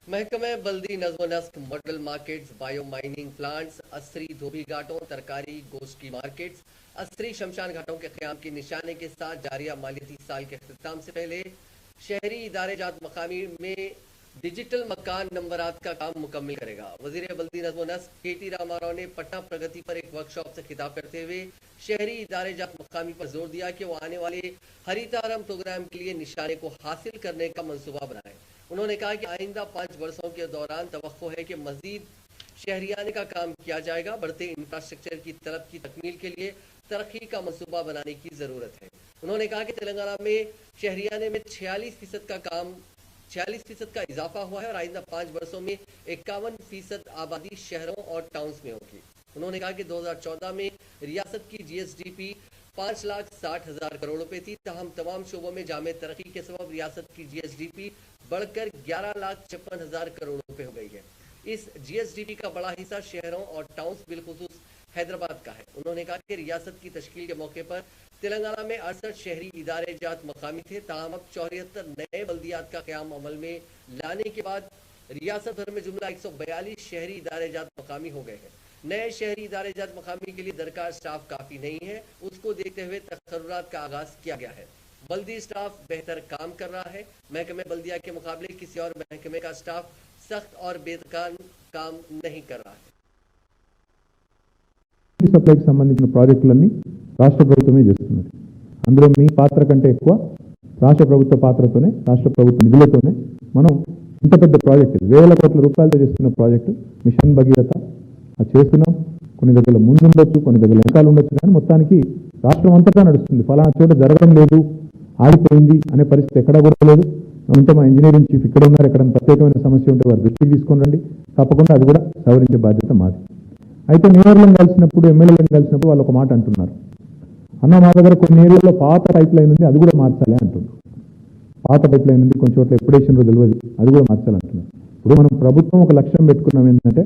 महकमे बल्दी नज़्म नस्क model markets, bio mining plants, असरी धोबी घाटों, तरकारी गोश्त की मार्केट्स, असरी शमशान घाटों के क़याम के निशाने के साथ जारिया मालियाती साल के अख्तिताम से पहले शहरी इदारे जात मकामी में डिजिटल मकान नंबरात का काम मुकम्मल करेगा। वज़ीर बल्दी नज़्म नस्क KT रामाराव ने पटना प्रगति पर एक वर्कशॉप से खिताब करते हुए शहरी इदारे जात मकामी पर जोर दिया कि वो आने वाले हरितारम प्रोग्राम के लिए निशाने को हासिल करने का मंसूबा बनाए। उन्होंने कहा कि आइंदा 5 वर्षों के दौरान तवक्को है कि मजीद शहरियाने का काम किया जाएगा। बढ़ते इंफ्रास्ट्रक्चर की तलब की तकमील के लिए तरक्की का मंसूबा बनाने की जरूरत है। उन्होंने कहा कि तेलंगाना में शहरियाने में 46% का इजाफा हुआ है और आइंदा 5 वर्षों में 51% आबादी शहरों और टाउन्स में होगी। उन्होंने कहा कि 2014 में रियासत की GSDP 5,60,000 करोड़ रुपए थी, तहम तमाम शोबों में जामे तरक्की के सबब रियासत की GSDP बढ़कर 11,56,000 करोड़ रुपए हो गई है। इस GSDP का बड़ा हिस्सा शहरों और टाउन्स बिलखुसूस हैदराबाद का है। उन्होंने कहा कि रियासत की तश्कील के मौके पर तेलंगाना में 68 शहरी इदारे जात मकामी थे, ताहम अब 74 नए बल्दियात का क़याम अमल में लाने के बाद रियासत भर में जुमला 142 शहरी इदारे जात मकामी हो गए हैं। नए शहरी इदारे जात मकामी के लिए दरकार स्टाफ काफ़ी नहीं है, उसको देखते हुए तकर्रुरात का आगाज़ किया गया है। बल्दी स्टाफ बेहतर काम कर रहा है। महकमे बल्दिया के मुकाबले किसी और महकमे का स्टाफ सख्त और बेतकान काम नहीं कर रहा है। సప్లైకి సంబంధించిన ప్రాజెక్టులన్నీ రాష్ట్ర ప్రభుత్వమే చేస్తున్నది. అందులో మీ పాత్ర కంటే ఎక్కువ రాష్ట్ర ప్రభుత్వ పాత్రతోనే, రాష్ట్ర ప్రభుత్వ నిధులతోనే మనం ఇంత పెద్ద ప్రాజెక్ట్, వేల కోట్ల రూపాయలతో చేస్తున్న ప్రాజెక్టు మిషన్ భగీరథ అది చేస్తున్నాం. కొన్ని దగ్గర ముందు ఉండొచ్చు, కొన్ని దగ్గర వెనకాల ఉండొచ్చు, కానీ మొత్తానికి రాష్ట్రం అంతటా నడుస్తుంది. ఫలానా చోట జరగడం లేదు, ఆగిపోయింది అనే పరిస్థితి ఎక్కడా కూడా లేదు. ఉంటే మా ఇంజనీరింగ్ చీఫ్ ఇక్కడ ఉన్నారు, ఎక్కడైనా ప్రత్యేకమైన సమస్య ఉంటే వారి దృష్టికి తీసుకొని రండి, తప్పకుండా అది కూడా సవరించే బాధ్యత మాది. అయితే మేయర్లను కలిసినప్పుడు, ఎమ్మెల్యేలను కలిసినప్పుడు వాళ్ళు ఒక మాట అంటున్నారు, అన్న మా దగ్గర కొన్ని ఏరియాలో పాత పైప్ లైన్ ఉంది, అది కూడా మార్చాలి అంటున్నారు. పాత పైప్ లైన్ ఉంది, కొన్ని చోట్ల ఎప్పుడు వేసినారో తెలియదు, అది కూడా మార్చాలంటున్నారు. ఇప్పుడు మనం ప్రభుత్వం ఒక లక్ష్యం పెట్టుకున్నాం ఏంటంటే